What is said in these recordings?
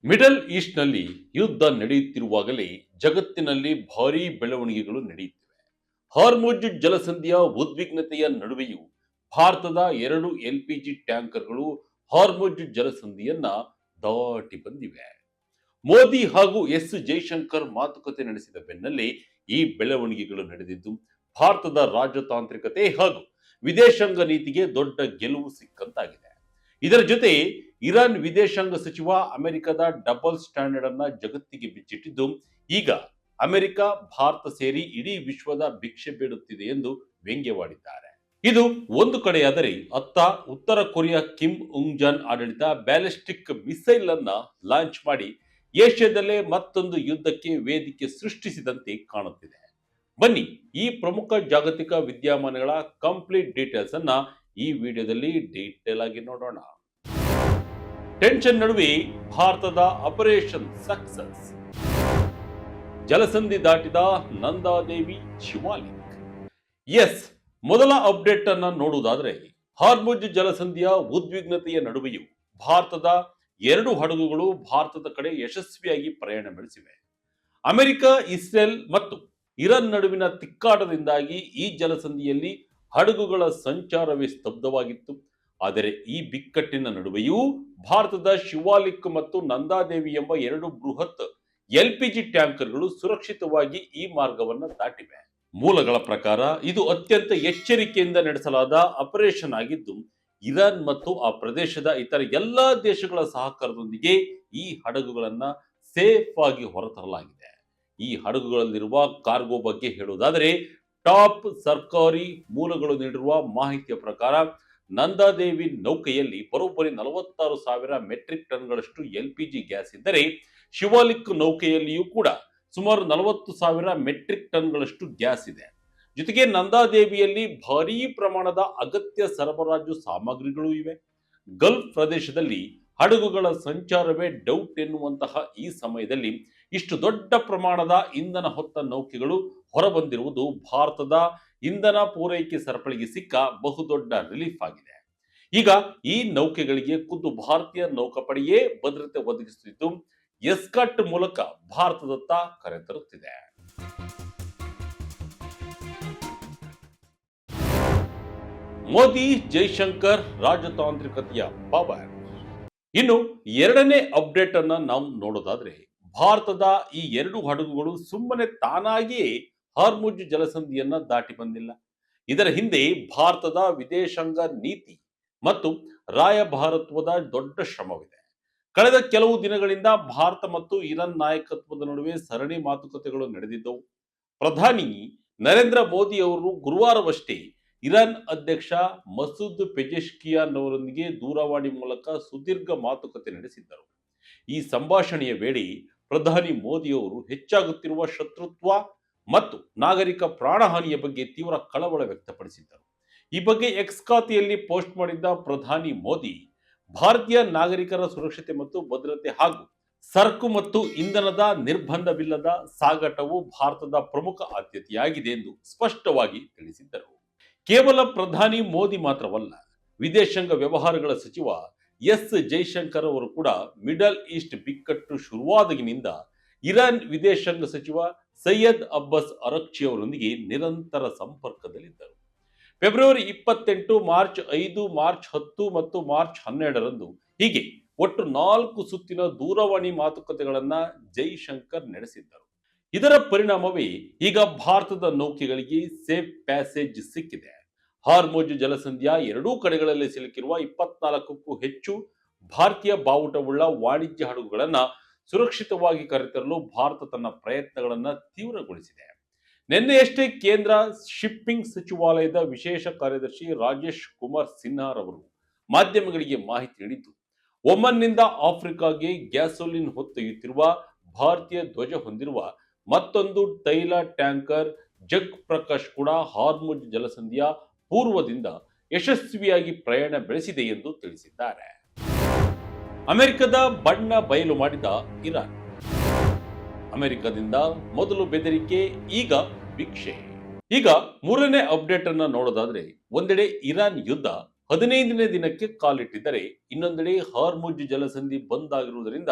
Middle ಈಸ್ಟ್‌ನಲ್ಲಿ ಯುದ್ಧ ನಡೆಯುತ್ತಿರುವಾಗಲೇ ಜಗತ್ತಿನಲ್ಲಿ ಭಾರೀ ಬೆಳವಣಿಗೆಗಳು ನಡೆಯುತ್ತಿವೆ. ಹಾರ್ಮುಜ್ ಜಲಸಂಧಿಯ ಉದ್ವಿಗ್ನತೆಯ ನಡುವೆಯೂ ಭಾರತದ 2 ಎಲ್‌ಪಿಜಿ ಟ್ಯಾಂಕರ್‌ಗಳು ಹಾರ್ಮುಜ್ ಜಲಸಂಧಿಯನ್ನ ದಾಟಿ ಬಂದಿವೆ. ಮೋದಿ ಹಾಗೂ ಎಸ್ ಜೈಶಂಕರ್ ಮಾತುಕತೆ ನಡೆಸಿದ ಬೆನ್ನಲ್ಲೇ ಈ ಬೆಳವಣಿಗೆಗಳು ನಡೆದಿದ್ದು, ಭಾರತದ ರಾಜತಾಂತ್ರಿಕತೆ ಹಾಗೂ ವಿದೇಶಾಂಗ ನೀತಿಗೆ ದೊಡ್ಡ ಗೆಲುವು ಸಿಕ್ಕಂತಾಗಿದೆ. ಇದರ ಜೊತೆ ಇರಾನ್ ವಿದೇಶಾಂಗ ಸಚಿವ ಅಮೆರಿಕದ ಡಬಲ್ ಸ್ಟ್ಯಾಂಡರ್ಡ್ ಅನ್ನ ಜಗತ್ತಿಗೆ ಬಿಚ್ಚಿಟ್ಟಿದ್ದು, ಈಗ ಅಮೆರಿಕ ಭಾರತ ಸೇರಿ ಇಡೀ ವಿಶ್ವದ ಭಿಕ್ಷೆ ಬೇಡುತ್ತಿದೆ ಎಂದು ವ್ಯಂಗ್ಯವಾಡಿದ್ದಾರೆ. ಇದು ಒಂದು ಕಡೆಯಾದರೆ, ಅತ್ತ ಉತ್ತರ ಕೊರಿಯಾ ಕಿಮ್ ಉಂಗ್ ಜಾನ್ ಆಡಳಿತ ಬ್ಯಾಲಿಸ್ಟಿಕ್ ಮಿಸೈಲ್ ಅನ್ನ ಲಾಂಚ್ ಮಾಡಿ ಏಷ್ಯಾದಲ್ಲೇ ಮತ್ತೊಂದು ಯುದ್ಧಕ್ಕೆ ವೇದಿಕೆ ಸೃಷ್ಟಿಸಿದಂತೆ ಕಾಣುತ್ತಿದೆ. ಬನ್ನಿ, ಈ ಪ್ರಮುಖ ಜಾಗತಿಕ ವಿದ್ಯಮಾನಗಳ ಕಂಪ್ಲೀಟ್ ಡೀಟೇಲ್ಸ್ ಅನ್ನ ಈ ವಿಡಿಯೋದಲ್ಲಿ ಡೀಟೇಲ್ ಆಗಿ ನೋಡೋಣ. ಟೆನ್ಷನ್ ನಡುವೆ ಭಾರತದ ಆಪರೇಷನ್ ಸಕ್ಸಸ್. ಜಲಸಂಧಿ ದಾಟಿದ ನಂದಾದೇವಿ ಶಿವಾಲಿಕ್. ಎಸ್, ಮೊದಲ ಅಪ್ಡೇಟ್ ಅನ್ನ ನೋಡುವುದಾದ್ರೆ, ಹಾರ್ಮುಜ್ ಜಲಸಂಧಿಯ ಉದ್ವಿಗ್ನತೆಯ ನಡುವೆಯೂ ಭಾರತದ 2 ಹಡಗುಗಳು ಭಾರತದ ಕಡೆ ಯಶಸ್ವಿಯಾಗಿ ಪ್ರಯಾಣ ಬೆಳೆಸಿವೆ. ಅಮೆರಿಕ, ಇಸ್ರೇಲ್ ಮತ್ತು ಇರಾನ್ ನಡುವಿನ ತಿಕ್ಕಾಟದಿಂದಾಗಿ ಈ ಜಲಸಂಧಿಯಲ್ಲಿ ಹಡಗುಗಳ ಸಂಚಾರವೇ ಸ್ತಬ್ಧವಾಗಿತ್ತು. ಆದರೆ ಈ ಬಿಕ್ಕಟ್ಟಿನ ನಡುವೆಯೂ ಭಾರತದ ಶಿವಾಲಿಕ್ ಮತ್ತು ನಂದಾದೇವಿ ಎಂಬ 2 ಬೃಹತ್ ಎಲ್‌ಪಿಜಿ ಟ್ಯಾಂಕರ್ಗಳು ಸುರಕ್ಷಿತವಾಗಿ ಈ ಮಾರ್ಗವನ್ನು ದಾಟಿವೆ. ಮೂಲಗಳ ಪ್ರಕಾರ ಇದು ಅತ್ಯಂತ ಎಚ್ಚರಿಕೆಯಿಂದ ನಡೆಸಲಾದ ಆಪರೇಷನ್ ಆಗಿದ್ದು, ಇರಾನ್ ಮತ್ತು ಆ ಪ್ರದೇಶದ ಇತರ ಎಲ್ಲಾ ದೇಶಗಳ ಸಹಕಾರದೊಂದಿಗೆ ಈ ಹಡಗುಗಳನ್ನ ಸೇಫ್ ಆಗಿ ಹೊರತರಲಾಗಿದೆ. ಈ ಹಡಗುಗಳಲ್ಲಿರುವ ಕಾರ್ಗೋ ಬಗ್ಗೆ ಹೇಳುವುದಾದರೆ, ಟಾಪ್ ಸರ್ಕಾರಿ ಮೂಲಗಳು ನೀಡಿರುವ ಮಾಹಿತಿಯ ಪ್ರಕಾರ ನಂದಾದೇವಿ ನೌಕೆಯಲ್ಲಿ ಬರೋಬ್ಬರಿ 46,000 ಮೆಟ್ರಿಕ್ ಟನ್ಗಳಷ್ಟು ಎಲ್‌ಪಿಜಿ ಗ್ಯಾಸ್ ಇದ್ದರೆ, ಶಿವಾಲಿಕ್ ನೌಕೆಯಲ್ಲಿಯೂ ಕೂಡ ಸುಮಾರು 40,000 ಮೆಟ್ರಿಕ್ ಟನ್ಗಳಷ್ಟು ಗ್ಯಾಸ್ ಇದೆ. ಜೊತೆಗೆ ನಂದಾದೇವಿಯಲ್ಲಿ ಭಾರೀ ಪ್ರಮಾಣದ ಅಗತ್ಯ ಸರಬರಾಜು ಸಾಮಗ್ರಿಗಳು ಇವೆ. ಗಲ್ಫ್ ಪ್ರದೇಶದಲ್ಲಿ ಹಡಗುಗಳ ಸಂಚಾರವೇ ಡೌಟ್ ಎನ್ನುವಂತಹ ಈ ಸಮಯದಲ್ಲಿ ಇಷ್ಟು ದೊಡ್ಡ ಪ್ರಮಾಣದ ಇಂಧನ ಹೊತ್ತ ನೌಕೆಗಳು ಹೊರಬಂದಿರುವುದು ಭಾರತದ ಇಂಧನ ಪೂರೈಕೆ ಸರಪಳಿಗೆ ಸಿಕ್ಕ ಬಹುದೊಡ್ಡ ರಿಲೀಫ್ ಆಗಿದೆ. ಈಗ ಈ ನೌಕೆಗಳಿಗೆ ಖುದ್ದು ಭಾರತೀಯ ನೌಕಾಪಡೆಯೇ ಭದ್ರತೆ ಒದಗಿಸುತ್ತಿದ್ದು, ಎಸ್ಕಾಟ್ ಮೂಲಕ ಭಾರತದತ್ತ ಕರೆತರುತ್ತಿದೆ. ಮೋದಿ ಜೈಶಂಕರ್ ರಾಜತಾಂತ್ರಿಕತೆಯ ಪವರ್. ಇನ್ನು ಎರಡನೇ ಅಪ್ಡೇಟ್ ಅನ್ನ ನಾವು ನೋಡೋದಾದ್ರೆ, ಭಾರತದ ಈ 2 ಹಡಗುಗಳು ಸುಮ್ಮನೆ ತಾನಾಗಿಯೇ ಹಾರ್ಮುಜ್ ಜಲಸಂಧಿಯನ್ನ ದಾಟಿ ಬಂದಿಲ್ಲ. ಇದರ ಹಿಂದೆ ಭಾರತದ ವಿದೇಶಾಂಗ ನೀತಿ ಮತ್ತು ರಾಯಭಾರತ್ವದ ದೊಡ್ಡ ಶ್ರಮವಿದೆ. ಕಳೆದ ಕೆಲವು ದಿನಗಳಿಂದ ಭಾರತ ಮತ್ತು ಇರಾನ್ ನಾಯಕತ್ವದ ನಡುವೆ ಸರಣಿ ಮಾತುಕತೆಗಳು ನಡೆದಿದ್ದವು. ಪ್ರಧಾನಿ ನರೇಂದ್ರ ಮೋದಿ ಅವರು ಗುರುವಾರವಷ್ಟೇ ಇರಾನ್ ಅಧ್ಯಕ್ಷ ಮಸೂದ್ ಪೆಜೆಶ್ಕಿಯಾನ್ ಅವರೊಂದಿಗೆ ದೂರವಾಣಿ ಮೂಲಕ ಸುದೀರ್ಘ ಮಾತುಕತೆ ನಡೆಸಿದ್ದರು. ಈ ಸಂಭಾಷಣೆಯ ವೇಳೆ ಪ್ರಧಾನಿ ಮೋದಿ ಅವರು ಹೆಚ್ಚಾಗುತ್ತಿರುವ ಶತ್ರುತ್ವ ಮತ್ತು ನಾಗರಿಕ ಪ್ರಾಣಹಾನಿಯ ಬಗ್ಗೆ ತೀವ್ರ ಕಳವಳ ವ್ಯಕ್ತಪಡಿಸಿದ್ದರು. ಈ ಬಗ್ಗೆ ಎಕ್ಸ್ ಖಾತೆಯಲ್ಲಿ ಪೋಸ್ಟ್ ಮಾಡಿದ್ದ ಪ್ರಧಾನಿ ಮೋದಿ, ಭಾರತೀಯ ನಾಗರಿಕರ ಸುರಕ್ಷತೆ ಮತ್ತು ಭದ್ರತೆ ಹಾಗೂ ಸರಕು ಮತ್ತು ಇಂಧನದ ನಿರ್ಬಂಧವಿಲ್ಲದ ಸಾಗಾಟವು ಭಾರತದ ಪ್ರಮುಖ ಆದ್ಯತೆಯಾಗಿದೆ ಎಂದು ಸ್ಪಷ್ಟವಾಗಿ ತಿಳಿಸಿದ್ದರು. ಕೇವಲ ಪ್ರಧಾನಿ ಮೋದಿ ಮಾತ್ರವಲ್ಲ, ವಿದೇಶಾಂಗ ವ್ಯವಹಾರಗಳ ಸಚಿವ ಎಸ್ ಜೈಶಂಕರ್ ಅವರು ಕೂಡ ಮಿಡಲ್ ಈಸ್ಟ್ ಬಿಕ್ಕಟ್ಟು ಶುರುವಾದಾಗಿನಿಂದ ಇರಾನ್ ವಿದೇಶಾಂಗ ಸಚಿವ ಸೈಯದ್ ಅಬ್ಬಾಸ್ ಅರಕ್ಚಿ ಅವರೊಂದಿಗೆ ನಿರಂತರ ಸಂಪರ್ಕದಲ್ಲಿದ್ದರು. ಫೆಬ್ರವರಿ 28, ಮಾರ್ಚ್ 5, ಮಾರ್ಚ್ 10 ಮತ್ತು ಮಾರ್ಚ್ 12ರಂದು ಹೀಗೆ ಒಟ್ಟು 4 ಸುತ್ತಿನ ದೂರವಾಣಿ ಮಾತುಕತೆಗಳನ್ನ ಜೈಶಂಕರ್ ನಡೆಸಿದ್ದರು. ಇದರ ಪರಿಣಾಮವೇ ಈಗ ಭಾರತದ ನೌಕೆಗಳಿಗೆ ಸೇಫ್ ಪ್ಯಾಸೇಜ್ ಸಿಕ್ಕಿದೆ. ಹಾರ್ಮುಜ್ ಜಲಸಂಧಿಯ 2 ಕಡೆಗಳಲ್ಲಿ ಸಿಲುಕಿರುವ 24ಕ್ಕೂ ಹೆಚ್ಚು ಭಾರತೀಯ ಬಾವುಟವುಳ್ಳ ವಾಣಿಜ್ಯ ಹಡಗುಗಳನ್ನ ಸುರಕ್ಷಿತವಾಗಿ ಕರೆತರಲು ಭಾರತ ತನ್ನ ಪ್ರಯತ್ನಗಳನ್ನು ತೀವ್ರಗೊಳಿಸಿದೆ. ನಿನ್ನೆಯಷ್ಟೇ ಕೇಂದ್ರ ಶಿಪ್ಪಿಂಗ್ ಸಚಿವಾಲಯದ ವಿಶೇಷ ಕಾರ್ಯದರ್ಶಿ ರಾಜೇಶ್ ಕುಮಾರ್ ಸಿನ್ಹಾರ್ ಅವರು ಮಾಧ್ಯಮಗಳಿಗೆ ಮಾಹಿತಿ ನೀಡಿದ್ದು, ಒಮನ್ನಿಂದ ಆಫ್ರಿಕಾಗೆ ಗ್ಯಾಸೋಲಿನ್ ಹೊತ್ತೊಯ್ಯುತ್ತಿರುವ ಭಾರತೀಯ ಧ್ವಜ ಹೊಂದಿರುವ ಮತ್ತೊಂದು ತೈಲ ಟ್ಯಾಂಕರ್ ಜಗ್ ಪ್ರಕಾಶ್ ಕೂಡ ಹಾರ್ಮುಜ್ ಜಲಸಂಧಿಯ ಪೂರ್ವದಿಂದ ಯಶಸ್ವಿಯಾಗಿ ಪ್ರಯಾಣ ಬೆಳೆಸಿದೆ ಎಂದು ತಿಳಿಸಿದ್ದಾರೆ. ಅಮೆರಿಕದ ಬಣ್ಣ ಬಯಲು ಮಾಡಿದ ಇರಾನ್. ಅಮೆರಿಕದಿಂದ ಮೊದಲು ಬೆದರಿಕೆ, ಈಗ ಭಿಕ್ಷೆ. ಈಗ ಮೂರನೇ ಅಪ್ಡೇಟ್ ಅನ್ನ ನೋಡೋದಾದ್ರೆ, ಒಂದೆಡೆ ಇರಾನ್ ಯುದ್ಧ 15ನೇ ದಿನಕ್ಕೆ ಕಾಲಿಟ್ಟಿದ್ದರೆ, ಇನ್ನೊಂದೆಡೆ ಹಾರ್ಮುಜ್ ಜಲಸಂಧಿ ಬಂದ್ ಆಗಿರುವುದರಿಂದ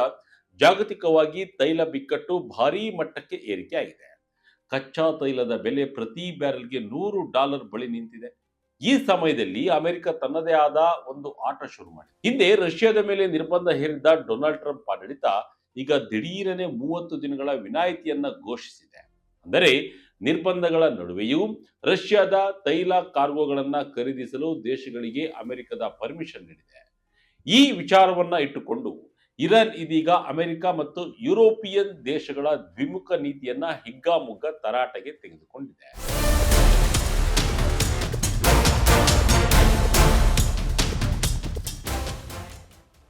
ಜಾಗತಿಕವಾಗಿ ತೈಲ ಬಿಕ್ಕಟ್ಟು ಭಾರೀ ಮಟ್ಟಕ್ಕೆ ಏರಿಕೆಯಾಗಿದೆ. ಕಚ್ಚಾ ತೈಲದ ಬೆಲೆ ಪ್ರತಿ ಬ್ಯಾರೆಲ್ಗೆ $100 ಬಳಿ ನಿಂತಿದೆ. ಈ ಸಮಯದಲ್ಲಿ ಅಮೆರಿಕ ತನ್ನದೇ ಆದ ಒಂದು ಆಟ ಶುರು ಮಾಡಿದೆ. ಹಿಂದೆ ರಷ್ಯಾದ ಮೇಲೆ ನಿರ್ಬಂಧ ಹೇರಿದ್ದ ಡೊನಾಲ್ಡ್ ಟ್ರಂಪ್ ಆಡಳಿತ ಈಗ ದಿಢೀರನೆ 30 ದಿನಗಳ ವಿನಾಯಿತಿಯನ್ನ ಘೋಷಿಸಿದೆ. ಅಂದರೆ ನಿರ್ಬಂಧಗಳ ನಡುವೆಯೂ ರಷ್ಯಾದ ತೈಲ ಕಾರ್ಗೋಗಳನ್ನ ಖರೀದಿಸಲು ದೇಶಗಳಿಗೆ ಅಮೆರಿಕದ ಪರ್ಮಿಷನ್ ನೀಡಿದೆ. ಈ ವಿಚಾರವನ್ನ ಇಟ್ಟುಕೊಂಡು ಇರಾನ್ ಇದೀಗ ಅಮೆರಿಕ ಮತ್ತು ಯುರೋಪಿಯನ್ ದೇಶಗಳ ದ್ವಿಮುಖ ನೀತಿಯನ್ನ ಹಿಗ್ಗಾಮುಗ್ಗ ತರಾಟೆಗೆ ತೆಗೆದುಕೊಂಡಿದೆ.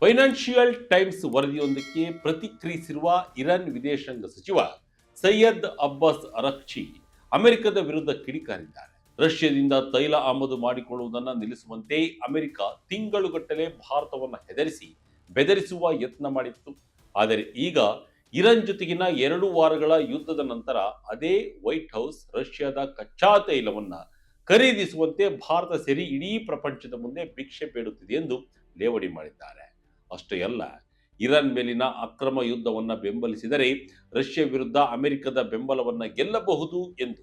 ಫೈನಾನ್ಷಿಯಲ್ ಟೈಮ್ಸ್ ವರದಿಯೊಂದಕ್ಕೆ ಪ್ರತಿಕ್ರಿಯಿಸಿರುವ ಇರಾನ್ ವಿದೇಶಾಂಗ ಸಚಿವ ಸೈಯದ್ ಅಬ್ಬಾಸ್ ಅರಕ್ಚಿ ಅಮೆರಿಕದ ವಿರುದ್ಧ ಕಿಡಿಕಾರಿದ್ದಾರೆ. ರಷ್ಯಾದಿಂದ ತೈಲ ಆಮದು ಮಾಡಿಕೊಳ್ಳುವುದನ್ನು ನಿಲ್ಲಿಸುವಂತೆ ಅಮೆರಿಕ ತಿಂಗಳುಗಟ್ಟಲೆ ಭಾರತವನ್ನು ಹೆದರಿಸಿ ಬೆದರಿಸುವ ಯತ್ನ ಮಾಡಿತ್ತು. ಆದರೆ ಈಗ ಇರಾನ್ ಜೊತೆಗಿನ 2 ವಾರಗಳ ಯುದ್ಧದ ನಂತರ ಅದೇ ವೈಟ್ ಹೌಸ್ ರಷ್ಯಾದ ಕಚ್ಚಾ ತೈಲವನ್ನ ಖರೀದಿಸುವಂತೆ ಭಾರತ ಸೇರಿ ಇಡೀ ಪ್ರಪಂಚದ ಮುಂದೆ ಭಿಕ್ಷೆ ಬೇಡುತ್ತಿದೆ ಎಂದು ಲೇವಡಿ ಮಾಡಿದ್ದಾರೆ. ಅಷ್ಟೇ ಅಲ್ಲ, ಇರಾನ್ ಮೇಲಿನ ಅಕ್ರಮ ಯುದ್ಧವನ್ನ ಬೆಂಬಲಿಸಿದರೆ ರಷ್ಯಾ ವಿರುದ್ಧ ಅಮೆರಿಕದ ಬೆಂಬಲವನ್ನ ಗೆಲ್ಲಬಹುದು ಎಂದು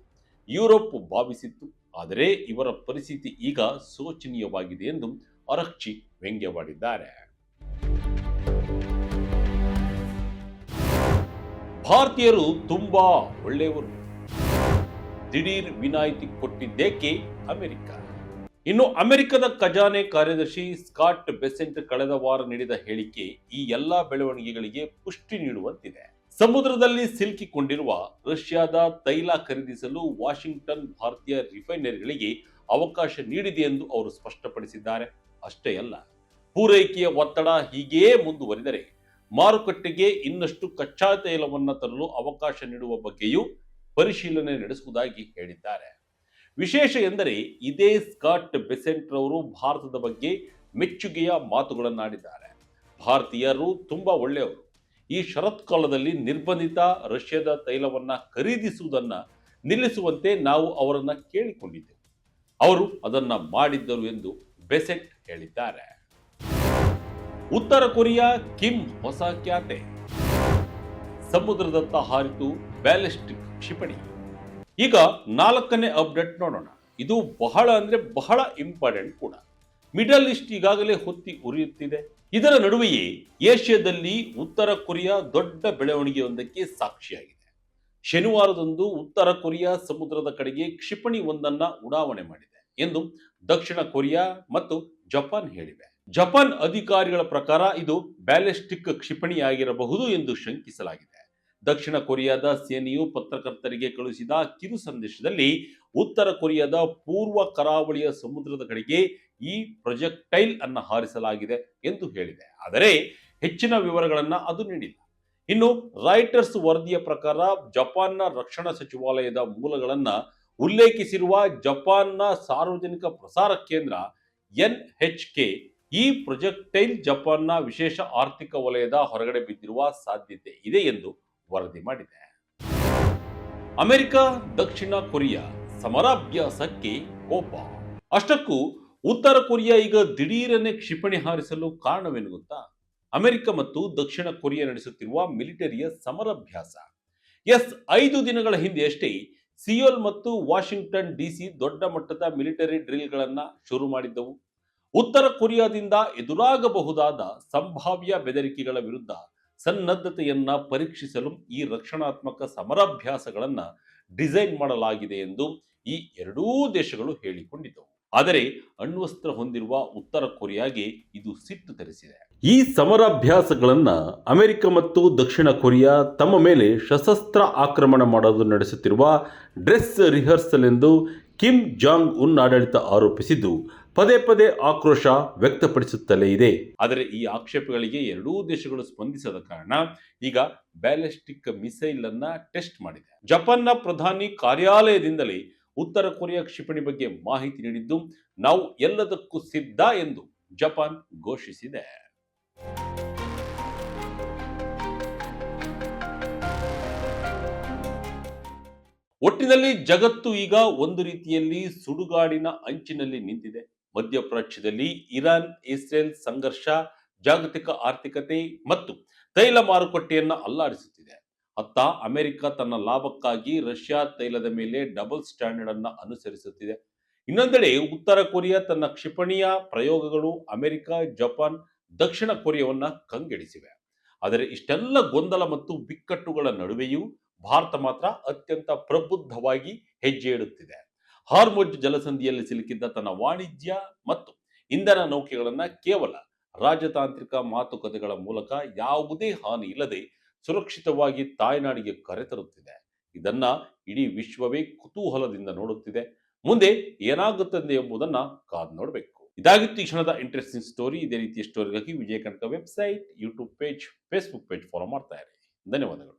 ಯುರೋಪ್ ಭಾವಿಸಿತ್ತು. ಆದರೆ ಇವರ ಪರಿಸ್ಥಿತಿ ಈಗ ಶೋಚನೀಯವಾಗಿದೆ ಎಂದು ಅರಕ್ಚಿ ವ್ಯಂಗ್ಯವಾಡಿದ್ದಾರೆ. ಭಾರತೀಯರು ತುಂಬಾ ಒಳ್ಳೆಯವರು, ದಿಢೀರ್ ವಿನಾಯಿತಿ ಕೊಟ್ಟಿದ್ದೇಕೆ ಅಮೆರಿಕ? ಇನ್ನು ಅಮೆರಿಕದ ಖಜಾನೆ ಕಾರ್ಯದರ್ಶಿ ಸ್ಕಾಟ್ ಬೆಸೆಂಟ್ ಕಳೆದ ವಾರ ನೀಡಿದ ಹೇಳಿಕೆ ಈ ಎಲ್ಲಾ ಬೆಳವಣಿಗೆಗಳಿಗೆ ಪುಷ್ಟಿ ನೀಡುವಂತಿದೆ. ಸಮುದ್ರದಲ್ಲಿ ಸಿಲುಕಿಕೊಂಡಿರುವ ರಷ್ಯಾದ ತೈಲ ಖರೀದಿಸಲು ವಾಷಿಂಗ್ಟನ್ ಭಾರತೀಯ ರಿಫೈನರಿಗಳಿಗೆ ಅವಕಾಶ ನೀಡಿದೆ ಎಂದು ಅವರು ಸ್ಪಷ್ಟಪಡಿಸಿದ್ದಾರೆ. ಅಷ್ಟೇ ಅಲ್ಲ, ಪೂರೈಕೆಯ ಒತ್ತಡ ಹೀಗೇ ಮುಂದುವರಿದರೆ ಮಾರುಕಟ್ಟೆಗೆ ಇನ್ನಷ್ಟು ಕಚ್ಚಾ ತೈಲವನ್ನು ತರಲು ಅವಕಾಶ ನೀಡುವ ಬಗ್ಗೆಯೂ ಪರಿಶೀಲನೆ ನಡೆಸುವುದಾಗಿ ಹೇಳಿದ್ದಾರೆ. ವಿಶೇಷ ಎಂದರೆ ಇದೇ ಸ್ಕಾಟ್ ಬೆಸೆಂಟ್ ರವರು ಭಾರತದ ಬಗ್ಗೆ ಮೆಚ್ಚುಗೆಯ ಮಾತುಗಳನ್ನಾಡಿದ್ದಾರೆ. ಭಾರತೀಯರು ತುಂಬಾ ಒಳ್ಳೆಯವರು, ಈ ಶರತ್ಕಾಲದಲ್ಲಿ ನಿರ್ಬಂಧಿತ ರಷ್ಯಾದ ತೈಲವನ್ನ ಖರೀದಿಸುವುದನ್ನ ನಿಲ್ಲಿಸುವಂತೆ ನಾವು ಅವರನ್ನ ಕೇಳಿಕೊಂಡಿದ್ದೆವು, ಅವರು ಅದನ್ನ ಮಾಡಿದ್ದರು ಎಂದು ಬೆಸೆಂಟ್ ಹೇಳಿದ್ದಾರೆ. ಉತ್ತರ ಕೊರಿಯಾ ಕಿಮ್ ಹೊಸ ಖ್ಯಾತೆ, ಸಮುದ್ರದತ್ತ ಹಾರಿತು ಬ್ಯಾಲಿಸ್ಟಿಕ್ ಕ್ಷಿಪಣಿ. ಈಗ 4ನೇ ಅಪ್ಡೇಟ್ ನೋಡೋಣ. ಇದು ಬಹಳ ಇಂಪಾರ್ಟೆಂಟ್ ಕೂಡ. ಮಿಡಲ್ ಈಸ್ಟ್ ಈಗಾಗಲೇ ಹೊತ್ತಿ ಉರಿಯುತ್ತಿದೆ. ಇದರ ನಡುವೆಯೇ ಏಷ್ಯಾದಲ್ಲಿ ಉತ್ತರ ಕೊರಿಯಾ ದೊಡ್ಡ ಬೆಳವಣಿಗೆಯೊಂದಕ್ಕೆ ಸಾಕ್ಷಿಯಾಗಿದೆ. ಶನಿವಾರದಂದು ಉತ್ತರ ಕೊರಿಯಾ ಸಮುದ್ರದ ಕಡೆಗೆ ಕ್ಷಿಪಣಿ ಒಂದನ್ನ ಉಡಾವಣೆ ಮಾಡಿದೆ ಎಂದು ದಕ್ಷಿಣ ಕೊರಿಯಾ ಮತ್ತು ಜಪಾನ್ ಹೇಳಿವೆ. ಜಪಾನ್ ಅಧಿಕಾರಿಗಳ ಪ್ರಕಾರ ಇದು ಬ್ಯಾಲಿಸ್ಟಿಕ್ ಕ್ಷಿಪಣಿಯಾಗಿರಬಹುದು ಎಂದು ಶಂಕಿಸಲಾಗಿದೆ. ದಕ್ಷಿಣ ಕೊರಿಯಾದ ಸೇನೆಯು ಪತ್ರಕರ್ತರಿಗೆ ಕಳುಹಿಸಿದ ಕಿರು ಸಂದೇಶದಲ್ಲಿ ಉತ್ತರ ಕೊರಿಯಾದ ಪೂರ್ವ ಕರಾವಳಿಯ ಸಮುದ್ರದ ಕಡೆಗೆ ಈ ಪ್ರೊಜೆಕ್ಟೈಲ್ ಅನ್ನು ಹಾರಿಸಲಾಗಿದೆ ಎಂದು ಹೇಳಿದೆ. ಆದರೆ ಹೆಚ್ಚಿನ ವಿವರಗಳನ್ನು ಅದು ನೀಡಿಲ್ಲ. ಇನ್ನು ರಾಯ್ಟರ್ಸ್ ವರದಿಯ ಪ್ರಕಾರ ಜಪಾನ್ನ ರಕ್ಷಣಾ ಸಚಿವಾಲಯದ ಮೂಲಗಳನ್ನ ಉಲ್ಲೇಖಿಸಿರುವ ಜಪಾನ್ನ ಸಾರ್ವಜನಿಕ ಪ್ರಸಾರ ಕೇಂದ್ರ NHK ಈ ಪ್ರೊಜೆಕ್ಟೈಲ್ ಜಪಾನ್ನ ವಿಶೇಷ ಆರ್ಥಿಕ ವಲಯದ ಹೊರಗಡೆ ಬಿದ್ದಿರುವ ಸಾಧ್ಯತೆ ಇದೆ ಎಂದು ವರದಿ ಮಾಡಿದೆ. ಅಮೆರಿಕ ದಕ್ಷಿಣ ಕೊರಿಯಾ ಸಮರಾಭ್ಯಾಸಕ್ಕೆ ಕೋಪ. ಅಷ್ಟಕ್ಕೂ ಉತ್ತರ ಕೊರಿಯಾ ಈಗ ದಿಢೀರನೆ ಕ್ಷಿಪಣಿ ಹಾರಿಸಲು ಕಾರಣವೇನು ಗೊತ್ತಾ? ಅಮೆರಿಕ ಮತ್ತು ದಕ್ಷಿಣ ಕೊರಿಯಾ ನಡೆಸುತ್ತಿರುವ ಮಿಲಿಟರಿಯ ಸಮರಾಭ್ಯಾಸ. 5 ದಿನಗಳ ಹಿಂದೆ ಅಷ್ಟೇ ಸಿಯೋಲ್ ಮತ್ತು ವಾಷಿಂಗ್ಟನ್ DC ದೊಡ್ಡ ಮಟ್ಟದ ಮಿಲಿಟರಿ ಡ್ರಿಲ್ಗಳನ್ನ ಶುರು ಮಾಡಿದ್ದವು. ಉತ್ತರ ಕೊರಿಯಾದಿಂದ ಎದುರಾಗಬಹುದಾದ ಸಂಭಾವ್ಯ ಬೆದರಿಕೆಗಳ ವಿರುದ್ಧ ಸನ್ನದ್ಧತೆಯನ್ನ ಪರೀಕ್ಷಿಸಲು ಈ ರಕ್ಷಣಾತ್ಮಕ ಸಮರಾಭ್ಯಾಸಗಳನ್ನ ಡಿಸೈನ್ ಮಾಡಲಾಗಿದೆ ಎಂದು ಈ ಎರಡೂ ದೇಶಗಳು ಹೇಳಿಕೊಂಡಿದ್ದವು. ಆದರೆ ಅಣ್ವಸ್ತ್ರ ಹೊಂದಿರುವ ಉತ್ತರ ಕೊರಿಯಾಗೆ ಇದು ಸಿಟ್ಟು ತರಿಸಿದೆ. ಈ ಸಮರಾಭ್ಯಾಸಗಳನ್ನ ಅಮೆರಿಕ ಮತ್ತು ದಕ್ಷಿಣ ಕೊರಿಯಾ ತಮ್ಮ ಮೇಲೆ ಸಶಸ್ತ್ರ ಆಕ್ರಮಣ ಮಾಡಲು ನಡೆಸುತ್ತಿರುವ ಡ್ರೆಸ್ ರಿಹರ್ಸಲ್ ಎಂದು ಕಿಮ್ ಜಾಂಗ್ ಉನ್ ಆಡಳಿತ ಆರೋಪಿಸಿದ್ದು ಪದೇ ಪದೇ ಆಕ್ರೋಶ ವ್ಯಕ್ತಪಡಿಸುತ್ತಲೇ ಇದೆ. ಆದರೆ ಈ ಆಕ್ಷೇಪಗಳಿಗೆ ಎರಡೂ ದೇಶಗಳು ಸ್ಪಂದಿಸದ ಕಾರಣ ಈಗ ಬ್ಯಾಲಿಸ್ಟಿಕ್ ಮಿಸೈಲ್ ಅನ್ನ ಟೆಸ್ಟ್ ಮಾಡಿದೆ. ಜಪಾನ್ನ ಪ್ರಧಾನಿ ಕಾರ್ಯಾಲಯದಿಂದಲೇ ಉತ್ತರ ಕೊರಿಯಾ ಕ್ಷಿಪಣಿ ಬಗ್ಗೆ ಮಾಹಿತಿ ನೀಡಿದ್ದು ನಾವು ಎಲ್ಲದಕ್ಕೂ ಸಿದ್ಧ ಎಂದು ಜಪಾನ್ ಘೋಷಿಸಿದೆ. ಒಟ್ಟಿನಲ್ಲಿ ಜಗತ್ತು ಈಗ ಒಂದು ರೀತಿಯಲ್ಲಿ ಸುಡುಗಾಡಿನ ಅಂಚಿನಲ್ಲಿ ನಿಂತಿದೆ. ಮಧ್ಯಪ್ರಾಚ್ಯದಲ್ಲಿ ಇರಾನ್ ಇಸ್ರೇಲ್ ಸಂಘರ್ಷ, ಜಾಗತಿಕ ಆರ್ಥಿಕತೆ ಮತ್ತು ತೈಲ ಮಾರುಕಟ್ಟೆಯನ್ನ ಅಲ್ಲಾಡಿಸುತ್ತಿದೆ. ಅತ್ತ ಅಮೆರಿಕ ತನ್ನ ಲಾಭಕ್ಕಾಗಿ ರಷ್ಯಾ ತೈಲದ ಮೇಲೆ ಡಬಲ್ ಸ್ಟ್ಯಾಂಡರ್ಡ್ ಅನ್ನ ಅನುಸರಿಸುತ್ತಿದೆ. ಇನ್ನೊಂದೆಡೆ ಉತ್ತರ ಕೊರಿಯಾ ತನ್ನ ಕ್ಷಿಪಣಿಯ ಪ್ರಯೋಗಗಳು ಅಮೆರಿಕ, ಜಪಾನ್, ದಕ್ಷಿಣ ಕೊರಿಯಾವನ್ನ ಕಂಗೆಡಿಸಿವೆ. ಆದರೆ ಇಷ್ಟೆಲ್ಲ ಗೊಂದಲ ಮತ್ತು ಬಿಕ್ಕಟ್ಟುಗಳ ನಡುವೆಯೂ ಭಾರತ ಮಾತ್ರ ಅತ್ಯಂತ ಪ್ರಬುದ್ಧವಾಗಿ ಹೆಜ್ಜೆ ಇಡುತ್ತಿದೆ. ಹಾರ್ಮುಜ್ ಜಲಸಂಧಿಯಲ್ಲಿ ಸಿಲುಕಿದ್ದ ತನ್ನ ವಾಣಿಜ್ಯ ಮತ್ತು ಇಂಧನ ನೌಕೆಗಳನ್ನ ಕೇವಲ ರಾಜತಾಂತ್ರಿಕ ಮಾತುಕತೆಗಳ ಮೂಲಕ ಯಾವುದೇ ಹಾನಿ ಇಲ್ಲದೆ ಸುರಕ್ಷಿತವಾಗಿ ತಾಯ್ನಾಡಿಗೆ ಕರೆತರುತ್ತಿದೆ. ಇದನ್ನ ಇಡೀ ವಿಶ್ವವೇ ಕುತೂಹಲದಿಂದ ನೋಡುತ್ತಿದೆ. ಮುಂದೆ ಏನಾಗುತ್ತದೆ ಎಂಬುದನ್ನ ಕಾದು ನೋಡಬೇಕು. ಇದಾಗಿತ್ತು ಈ ಕ್ಷಣದ ಇಂಟ್ರೆಸ್ಟಿಂಗ್ ಸ್ಟೋರಿ. ಇದೇ ರೀತಿಯ ಸ್ಟೋರಿಗಾಗಿ Vijaya Kanaka website, YouTube page, Facebook page follow ಮಾಡ್ತಾ ಇರಿ. ಧನ್ಯವಾದಗಳು.